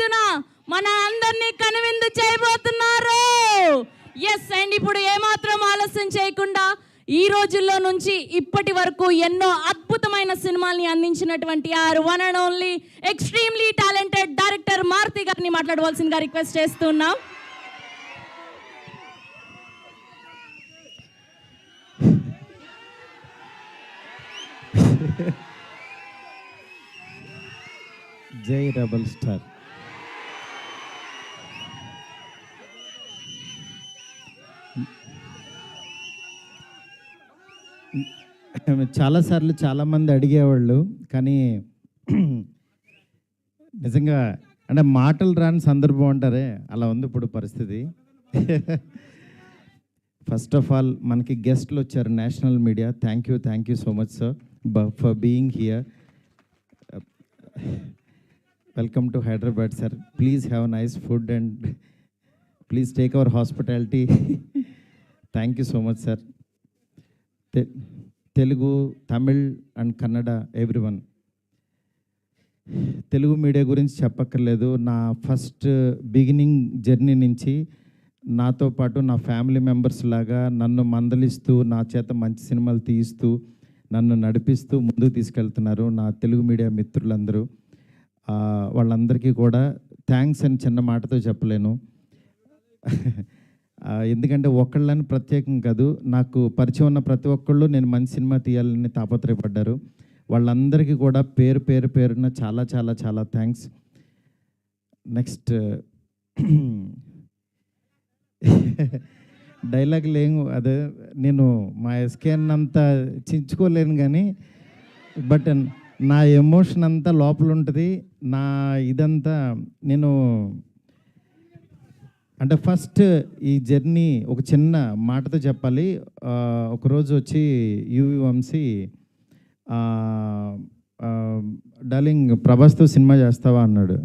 5న మన అందరినీ కనువిందు చేయబోతున్నారు. ఎస్, అండ్ ఇప్పుడు ఏమాత్రం ఆలస్యం చేయకుండా ఈ రోజుల్లో నుంచి ఇప్పటి వరకు ఎన్నో అద్భుతమైన సినిమాల్ని అందించినటువంటి our one and only extremely talented director Maruthi గారిని మాట్లాడవలసిందిగా రిక్వెస్ట్ చేస్తున్నాం. జై రెబల్ స్టార్. చాలాసార్లు చాలామంది అడిగేవాళ్ళు, కానీ నిజంగా అంటే మాటలు రాని సందర్భం అంటారే, అలా ఉంది ఇప్పుడు పరిస్థితి. ఫస్ట్ ఆఫ్ ఆల్ మనకి గెస్ట్లు వచ్చారు, national media. Thank you so much sir for being here. Welcome to Hyderabad sir. Please have nice food and please take our hospitality. Thank you so much sir. Telugu, Tamil and Kannada everyone. Telugu media గురించి చెప్పక్కర్లేదు. నా first beginning journey నుంచి నాతో పాటు నా family members లాగా నన్ను మందలిస్తూ, నా చేత మంచి సినిమాలు తీయిస్తూ, నన్ను నడిపిస్తూ ముందుకు తీసుకెళ్తున్నారు నా తెలుగు మీడియా మిత్రులందరూ. వాళ్ళందరికీ కూడా థ్యాంక్స్ అని చిన్న మాటతో చెప్పలేను. ఎందుకంటే ఒకళ్ళని ప్రత్యేకం కాదు, నాకు పరిచయం ఉన్న ప్రతి ఒక్కళ్ళు నేను మంచి సినిమా తీయాలని తాపత్రయపడ్డారు. వాళ్ళందరికీ కూడా పేరున చాలా చాలా చాలా థ్యాంక్స్. నెక్స్ట్ డైలాగ్ లేవు, అదే నేను మా ఎస్కేన్ అంతా చించుకోలేను, కానీ బట్ నా ఎమోషన్ అంతా లోపల ఉంటుంది. నా ఇదంతా నేను అంటే ఫస్ట్ ఈ జర్నీ ఒక చిన్న మాటతో చెప్పాలి. ఒకరోజు వచ్చి యువి వంశీ, డార్లింగ్ ప్రభాస్తో సినిమా చేస్తావా అన్నాడు.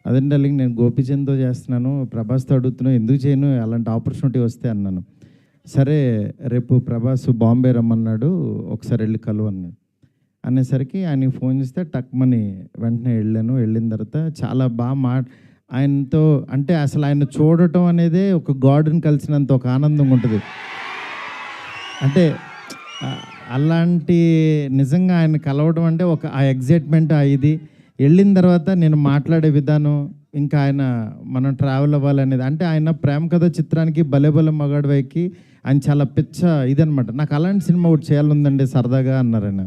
అదే డార్లింగ్ నేను గోపీచంద్తో చేస్తున్నాను, ప్రభాస్తో అడుగుతున్నావు, ఎందుకు చేయను, అలాంటి ఆపర్చునిటీ వస్తే అన్నాను. సరే రేపు ప్రభాస్ బాంబే రమ్మన్నాడు, ఒకసారి వెళ్ళి కలువు అన్నాడు. అనేసరికి ఆయనకి ఫోన్ చేస్తే టక్మని వెంటనే వెళ్ళాను. వెళ్ళిన తర్వాత చాలా బాగా ఆయనతో అంటే అసలు ఆయన చూడటం అనేదే ఒక గాడ్ని కలిసినంత ఒక ఆనందంగా ఉంటుంది. అంటే అలాంటి నిజంగా ఆయన కలవడం అంటే ఒక ఆ ఎగ్జైట్మెంట్ ఇది. వెళ్ళిన తర్వాత నేను మాట్లాడే విధానం, ఇంకా ఆయన మనం ట్రావెల్ అవ్వాలనేది, అంటే ఆయన ప్రేమ కథ చిత్రానికి భలే మగాడు వైకి ఆయన చాలా పిచ్చ ఇదనమాట. నాకు అలాంటి సినిమా ఒకటి చేయాలందండి సరదాగా అన్నారు ఆయన.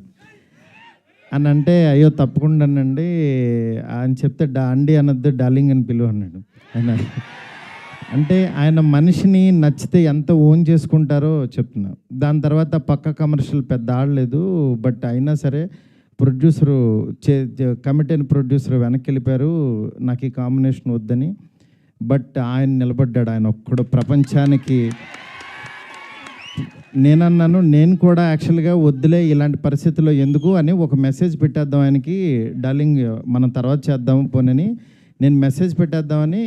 అని అంటే అయ్యో తప్పకుండా అనండి అని చెప్తే అండి అనద్దు డార్లింగ్ అని పిలువ అన్నాడు ఆయన. అంటే ఆయన మనిషిని నచ్చితే ఎంత ఓన్ చేసుకుంటారో చెప్తున్నా. దాని తర్వాత పక్క కమర్షియల్ పెద్ద ఆడలేదు, బట్ అయినా సరే ప్రొడ్యూసరు కమిటీ అయిన ప్రొడ్యూసర్ వెనక్కి వెళ్ళిపోయారు నాకు ఈ కాంబినేషన్ వద్దని. బట్ ఆయన నిలబడ్డాడు, ఆయన ఒక్కడు ప్రపంచానికి. నేనన్నాను నేను కూడా యాక్చువల్గా వద్దులే ఇలాంటి పరిస్థితుల్లో ఎందుకు అని ఒక మెసేజ్ పెట్టేద్దాం ఆయనకి, డార్లింగ్ మనం తర్వాత చేద్దాము పోనని నేను మెసేజ్ పెట్టేద్దామని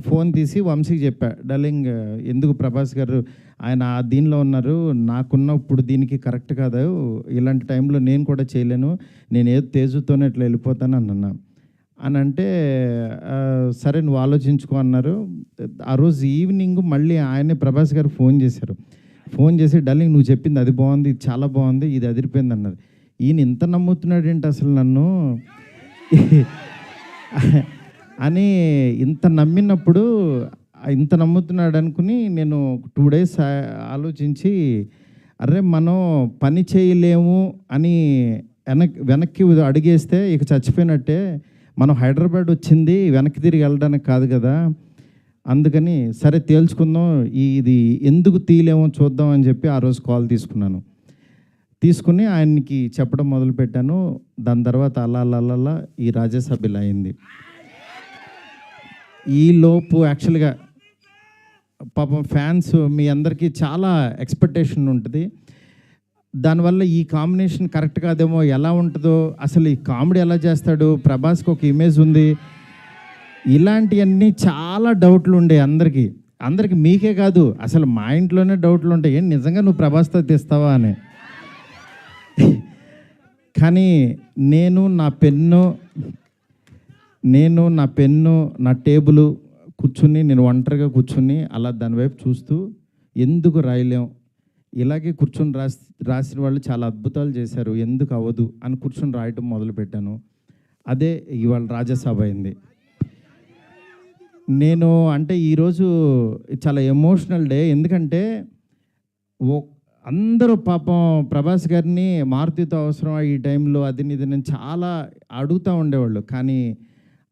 ఫోన్ తీసి వంశీకి చెప్పా, డార్లింగ్ ఎందుకు ప్రభాస్ గారు ఆయన దీనిలో ఉన్నారు, నాకున్న ఇప్పుడు దీనికి కరెక్ట్ కాదు, ఇలాంటి టైంలో నేను కూడా చేయలేను, నేను ఏదో తేజుతోనే ఇట్లా వెళ్ళిపోతాను అన్నా. అని అంటే సరే నువ్వు ఆలోచించుకో అన్నారు. ఆ రోజు ఈవినింగ్ మళ్ళీ ఆయనే ప్రభాస్ గారు ఫోన్ చేశారు. ఫోన్ చేసి డార్లింగ్ నువ్వు చెప్పింది అది బాగుంది, ఇది చాలా బాగుంది, ఇది అదిరిపోయింది అన్నారు. ఈయన ఇంత నమ్ముతున్నాడు ఏంటి అసలు నన్ను అని ఇంత నమ్మినప్పుడు ఇంత నమ్ముతున్నాడు అనుకుని నేను 2 days ఆలోచించి అరే మనం పని చేయలేము అని వెనక్కి అడిగేస్తే ఇక చచ్చిపోయినట్టే. మనం హైదరాబాద్ వచ్చింది వెనక్కి తిరిగి వెళ్ళడానికి కాదు కదా, అందుకని సరే తేల్చుకుందాం, ఇది ఎందుకు తీయలేమో చూద్దాం అని చెప్పి ఆ రోజు కాల్ తీసుకుని ఆయనకి చెప్పడం మొదలుపెట్టాను. దాని తర్వాత అలా ఈ రాజ్యసభ ఇలా అయింది. ఈలోపు యాక్చువల్గా పాపం ఫ్యాన్స్ మీ అందరికీ చాలా ఎక్స్పెక్టేషన్ ఉంటుంది. దానివల్ల ఈ కాంబినేషన్ కరెక్ట్ కాదేమో, ఎలా ఉంటుందో, అసలు ఈ కామెడీ ఎలా చేస్తాడు, ప్రభాస్కి ఒక ఇమేజ్ ఉంది, ఇలాంటివన్నీ చాలా డౌట్లు ఉండే అందరికీ మీకే కాదు అసలు మా ఇంట్లోనే డౌట్లు ఉంటాయి, ఏం నిజంగా నువ్వు ప్రభాస్తో తీస్తావా అని. కానీ నేను నా పెన్ను నేను నా పెన్ను నా టేబుల్ కూర్చుని నేను ఒంటరిగా కూర్చుని అలా దాని వైపు చూస్తూ ఎందుకు రాయలేం, ఇలాగే కూర్చొని రాసిన వాళ్ళు చాలా అద్భుతాలు చేశారు, ఎందుకు అవ్వదు అని కూర్చొని రాయటం మొదలుపెట్టాను. అదే ఇవాళ రాజ్యసభ అయింది. నేను అంటే ఈరోజు చాలా ఎమోషనల్ డే. ఎందుకంటే అందరూ పాపం ప్రభాస్ గారిని మారుతితో అవసరం ఈ టైంలో అది ఇది నేను చాలా అడుగుతూ ఉండేవాళ్ళు. కానీ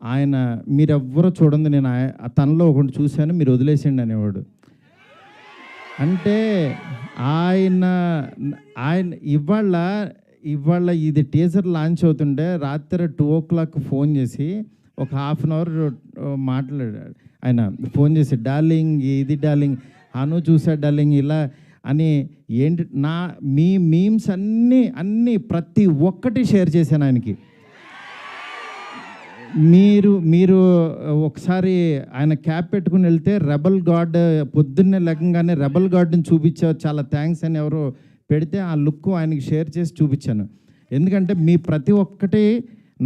ఆయన మీరెవ్వరూ చూడండి, నేను తనలో ఒకటి చూశాను, మీరు వదిలేసేయండి అనేవాడు. అంటే ఆయన ఇవాళ ఇది టీజర్ లాంచ్ అవుతుంటే రాత్రి 2 o'clock ఫోన్ చేసి ఒక 1/2 hour మాట్లాడాడు. ఆయన ఫోన్ చేసి డార్లింగ్ ఇది డార్లింగ్ అను చూసా డార్లింగ్ ఇలా అని ఏంటి మీ మీమ్స్ అన్నీ ప్రతి ఒక్కటి షేర్ చేశాను ఆయనకి. మీరు ఒకసారి ఆయన క్యాప్ పెట్టుకుని వెళ్తే రెబల్ గాడ్ పొద్దున్నే లెక్కగానే రెబల్ గాడ్ని చూపించారు, చాలా థ్యాంక్స్ అని ఎవరో పెడితే ఆ లుక్ ఆయనకి షేర్ చేసి చూపించాను. ఎందుకంటే మీ ప్రతి ఒక్కటి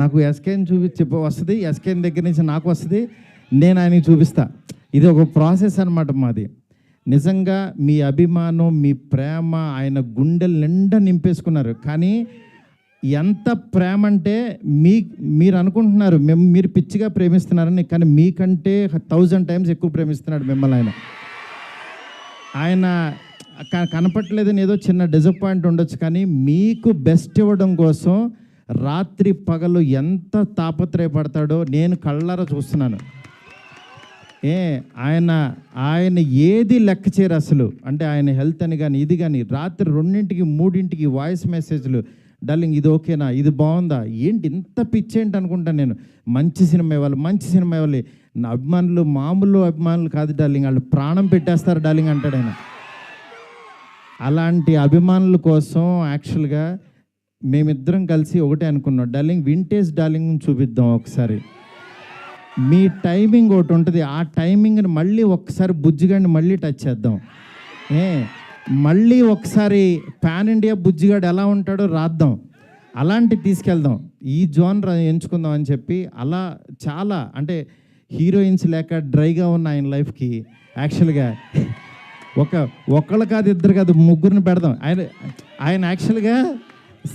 నాకు ఎస్కేని వస్తుంది, ఎస్కేన్ దగ్గర నుంచి నాకు వస్తుంది, నేను ఆయనకి చూపిస్తా. ఇది ఒక ప్రాసెస్ అన్నమాట మాది. నిజంగా మీ అభిమానం మీ ప్రేమ ఆయన గుండెల నిండా నింపేసుకున్నారు. కానీ ఎంత ప్రేమ అంటే మీరు అనుకుంటున్నారు మీరు పిచ్చిగా ప్రేమిస్తున్నారని, కానీ మీకంటే 1000 times ఎక్కువ ప్రేమిస్తున్నాడు మిమ్మల్ని. ఆయన కనపట్లేదని ఏదో చిన్న డిసప్పాయింట్ ఉండొచ్చు, కానీ మీకు బెస్ట్ ఇవ్వడం కోసం రాత్రి పగలు ఎంత తాపత్రయపడతాడో నేను కళ్ళారా చూస్తున్నాను. ఆయన ఏది లెక్క చేయరు అసలు. అంటే ఆయన హెల్త్ అని కానీ ఇది కానీ రాత్రి 2ంటికి 3ంటికి వాయిస్ మెసేజ్లు, డార్లింగ్ ఇది ఓకేనా, ఇది బాగుందా, ఏంటి ఇంత పిచ్చేంటి అనుకుంటాను నేను. మంచి సినిమా ఇవ్వాలి. నా అభిమానులు మామూలు అభిమానులు కాదు డార్లింగ్, వాళ్ళు ప్రాణం పెట్టేస్తారు డార్లింగ్ అంటాడు ఆయన. అలాంటి అభిమానుల కోసం యాక్చువల్గా మేమిద్దరం కలిసి ఒకటే అనుకున్నాం, డార్లింగ్ వింటేజ్ డార్లింగ్ చూపిద్దాం ఒకసారి. మీ టైమింగ్ ఒకటి ఉంటుంది, ఆ టైమింగ్ని మళ్ళీ ఒకసారి బుజ్జిగాడిని మళ్ళీ టచ్ చేద్దాం. మళ్ళీ ఒకసారి పాన్ ఇండియా బుజ్జిగాడు ఎలా ఉంటాడో రాద్దాం, అలాంటి తీసుకెళ్దాం, ఈ జోనర్ ఎంచుకుందాం అని చెప్పి అలా చాలా అంటే హీరోయిన్స్ లేక డ్రైగా ఉన్న ఆయన లైఫ్కి యాక్చువల్గా ఒకళ్ళు కాదు ఇద్దరు కాదు 3 పెడదాం. ఆయన యాక్చువల్గా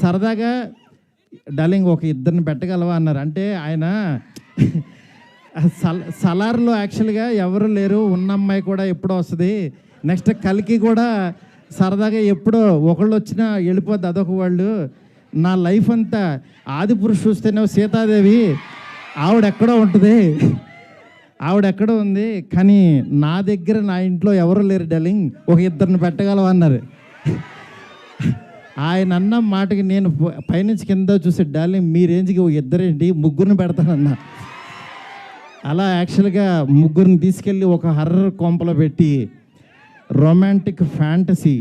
సరదాగా డార్లింగ్ ఒక 2 పెట్టగలవా అన్నారు. అంటే ఆయన సలార్లో యాక్చువల్గా ఎవరు లేరు, ఉన్న అమ్మాయి కూడా ఎప్పుడో వస్తుంది, నెక్స్ట్ కలికి కూడా సరదాగా ఎప్పుడో ఒకళ్ళు వచ్చినా వెళ్ళిపోద్ది అదొక వాళ్ళు. నా లైఫ్ అంతా ఆది పురుషు చూస్తేనే సీతాదేవి ఆవిడెక్కడో ఉంటుంది, ఆవిడెక్కడో ఉంది, కానీ నా దగ్గర నా ఇంట్లో ఎవరు లేరు డార్లింగ్, ఒక 2 పెట్టగలవా అన్నారు. ఆయన అన్న మాటకి నేను పైనుంచి కింద చూసి డార్లింగ్ మీ రేంజ్కి 2 3 పెడతానన్నా. అలా యాక్చువల్గా 3 తీసుకెళ్ళి ఒక హర్రర్ కొంపలో పెట్టి రొమాంటిక్ ఫ్యాంటసీ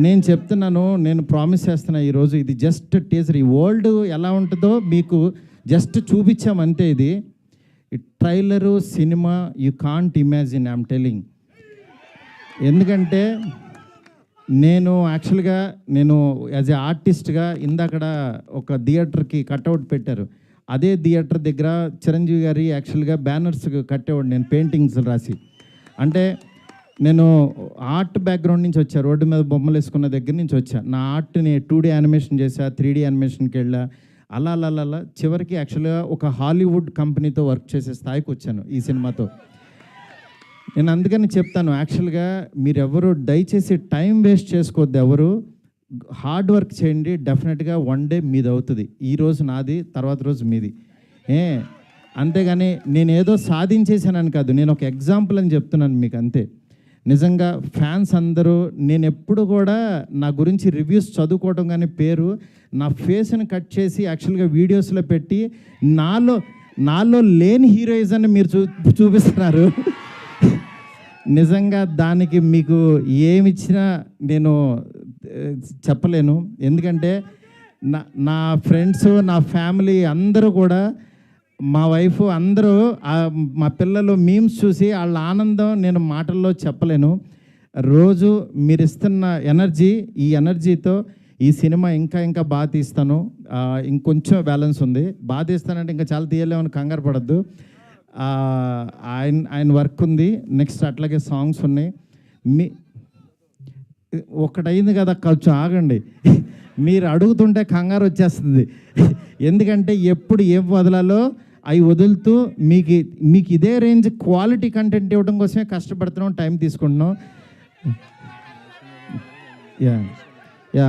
నేను చెప్తున్నాను, నేను ప్రామిస్ చేస్తున్నా ఈరోజు ఇది జస్ట్ టీజర్. ఈ వరల్డ్ ఎలా ఉంటుందో మీకు జస్ట్ చూపించామంతే. ఇది trailer cinema you can't imagine, I'm telling. ఎందుకంటే నేను యాక్చువల్గా యాజ్ ఏ ఆర్టిస్ట్గా ఇందాకడ ఒక థియేటర్కి కట్అవుట్ పెట్టారు, అదే థియేటర్ దగ్గర చిరంజీవి గారి యాక్చువల్గా బ్యానర్స్ కట్టేవాడు నేను పెయింటింగ్స్ రాసి. అంటే నేను ఆర్ట్ బ్యాక్గ్రౌండ్ నుంచి వచ్చా, రోడ్డు మీద బొమ్మలు వేసుకున్న దగ్గర నుంచి వచ్చా. నా ఆర్ట్ని 2D యానిమేషన్ చేశా, 3D యానిమేషన్కి వెళ్ళా, అలా చివరికి యాక్చువల్గా ఒక హాలీవుడ్ కంపెనీతో వర్క్ చేసే స్థాయికి వచ్చాను ఈ సినిమాతో. నేను అందుకని చెప్తాను యాక్చువల్గా మీరెవరు దయచేసి టైం వేస్ట్ చేసుకోవద్దు, ఎవరు హార్డ్ వర్క్ చేయండి, డెఫినెట్గా 1 day మీది అవుతుంది. ఈరోజు నాది, తర్వాత రోజు మీది. అంతేగాని నేను ఏదో సాధించేసానని కాదు, నేను ఒక ఎగ్జాంపుల్ అని చెప్తున్నాను మీకు అంతే. నిజంగా ఫ్యాన్స్ అందరూ నేను ఎప్పుడు కూడా నా గురించి రివ్యూస్ చదువుకోవడం కానీ పేరు నా ఫేస్ని కట్ చేసి యాక్చువల్గా వీడియోస్లో పెట్టి నాలో లేని హీరోయిజాన్ని మీరు చూపిస్తున్నారు. నిజంగా దానికి మీకు ఏమిచ్చినా నేను చెప్పలేను. ఎందుకంటే నా ఫ్రెండ్స్ నా ఫ్యామిలీ అందరూ కూడా మా వైఫ్ అందరూ మా పిల్లలు మీమ్స్ చూసి వాళ్ళ ఆనందం నేను మాటల్లో చెప్పలేను. రోజు మీరు ఇస్తున్న ఎనర్జీ, ఈ ఎనర్జీతో ఈ సినిమా ఇంకా ఇంకా బాగా తీస్తాను. ఇంకొంచెం బ్యాలెన్స్ ఉంది. బాగా తీస్తానంటే ఇంకా చాలా తీయలేమని కంగారు పడద్దు. ఆయన వర్క్ ఉంది. నెక్స్ట్ అట్లాగే సాంగ్స్ ఉన్నాయి. ఒకటైంది కదా, కొంచెం ఆగండి. మీరు అడుగుతుంటే కంగారు వచ్చేస్తుంది. ఎందుకంటే ఎప్పుడు ఏం వదలాలో అవి వదులుతూ మీకు ఇదే రేంజ్ క్వాలిటీ కంటెంట్ ఇవ్వడం కోసమే కష్టపడుతున్నాం, టైం తీసుకుంటున్నాం. యా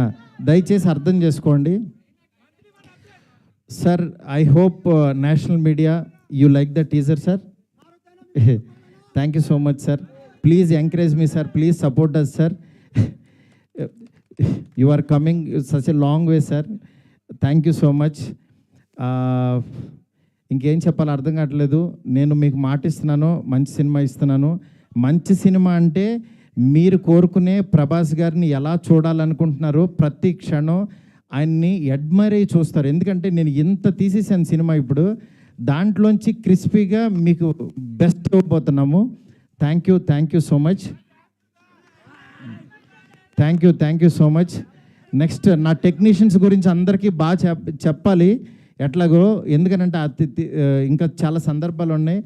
దయచేసి అర్థం చేసుకోండి sir. I hope national media you like the teaser sir. Thank you so much sir. Please encourage me sir, please support us sir. You are coming such a long way sir. Thank you so much. ఇంకేం చెప్పాలో అర్థం కావట్లేదు. నేను మీకు మాట ఇస్తున్నాను, మంచి cinema ఇస్తున్నాను. మంచి సినిమా అంటే మీరు కోరుకునే ప్రభాస్ గారిని ఎలా చూడాలనుకుంటున్నారో ప్రతి క్షణం ఆయన్ని అడ్మైర్ అయ్యి చూస్తారు. ఎందుకంటే నేను ఇంత తీసేసాను సినిమా, ఇప్పుడు దాంట్లోంచి క్రిస్పీగా మీకు బెస్ట్ ఇవ్వబోతున్నాము. Thank you so much. Thank you so much. Next నా టెక్నీషియన్స్ గురించి అందరికీ బాగా చెప్పాలి ఎట్లాగో, ఎందుకనంటే ఇంకా చాలా సందర్భాలు ఉన్నాయి.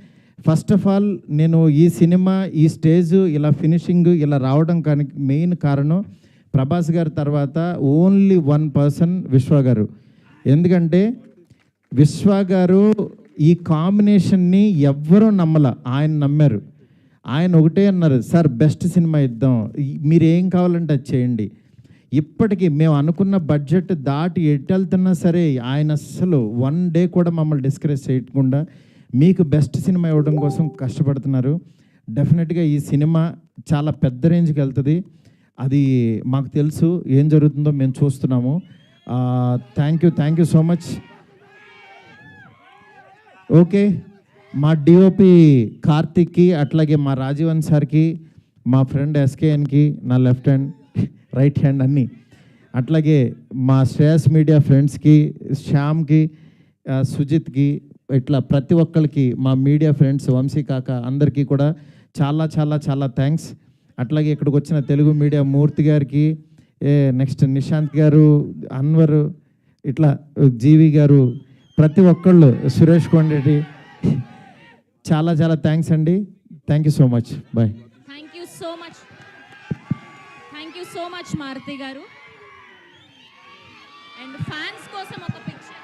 ఫస్ట్ ఆఫ్ ఆల్ నేను ఈ సినిమా ఈ స్టేజ్ ఇలా ఫినిషింగ్ ఇలా రావడం కానీ మెయిన్ కారణం ప్రభాస్ గారి తర్వాత ఓన్లీ వన్ పర్సన్, విశ్వ గారు. ఎందుకంటే విశ్వ గారు ఈ కాంబినేషన్ని ఎవ్వరూ ఆయన నమ్మారు. ఆయన ఒకటే అన్నారు, సార్ బెస్ట్ సినిమా ఇద్దాం, మీరు ఏం కావాలంటే అది చేయండి. ఇప్పటికీ మేము అనుకున్న బడ్జెట్ దాటి ఎట్టెళ్తున్నా సరే ఆయన అస్సలు వన్ డే కూడా మమ్మల్ని డిస్కరేజ్ చేయకుండా మీకు బెస్ట్ సినిమా ఇవ్వడం కోసం కష్టపడుతున్నారు. డెఫినెట్గా ఈ సినిమా చాలా పెద్ద రేంజ్కి వెళ్తుంది. అది మాకు తెలుసు, ఏం జరుగుతుందో మేము చూస్తున్నాము. Thank you so much. Okay, మా డిఓపి కార్తిక్కి, అట్లాగే మా రాజీవన్ సార్కి, మా ఫ్రెండ్ ఎస్కేఎన్కి, నా లెఫ్ట్ హ్యాండ్ రైట్ హ్యాండ్ అన్నీ, అట్లాగే మా శ్రేయస్ మీడియా ఫ్రెండ్స్కి, శ్యామ్కి, సుజిత్కి, ఇట్లా ప్రతి ఒక్కరికి, మా మీడియా ఫ్రెండ్స్ వంశీ కాక అందరికీ కూడా చాలా చాలా చాలా థ్యాంక్స్. అట్లాగే ఇక్కడికి వచ్చిన తెలుగు మీడియా మూర్తి గారికి, నెక్స్ట్ నిశాంత్ గారు, అన్వర్, ఇట్లా జీవి గారు, ప్రతి ఒక్కళ్ళు, సురేష్ కొండరెడ్డి, చాలా చాలా థ్యాంక్స్ అండి. Thank you so much. Bye. Thank you so much Maruthi గారు. అండ్ ఫ్యాన్స్ కోసం ఒక పిక్చర్.